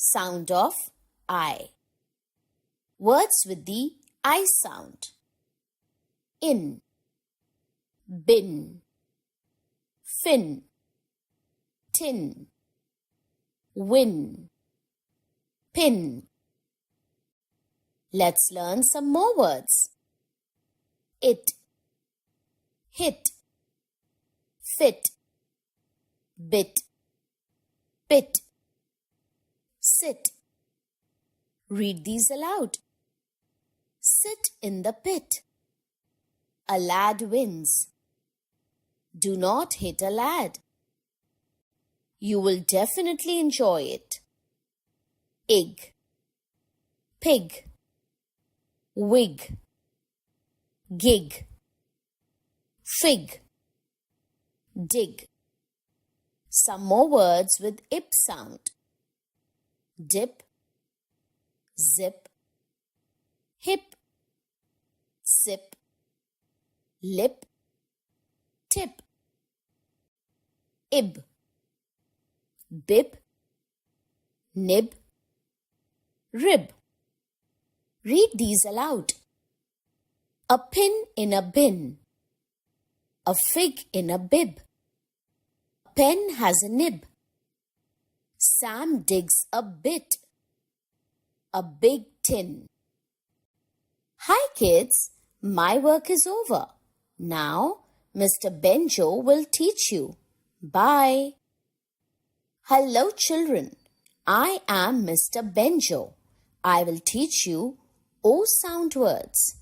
Sound of I. Words with the I sound. In, bin, fin, tin, win, pin. Let's learn some more words. It, hit, fit, bit, pit, sit. Read these aloud. Sit in the pit. A lad wins. Do not hit a lad. You will definitely enjoy it. Ig, pig, wig, gig, fig, dig. Some more words with ip sound. Dip, zip, hip, sip, lip, tip. Ib, bib, nib, rib. Read these aloud. A pin in a bin. A fig in a bib. A pen has a nib. Sam digs a bit. A big tin. Hi kids, my work is over. Now, Mr. Benjo will teach you. Bye. Hello children, I am Mr. Benjo. I will teach you O sound words.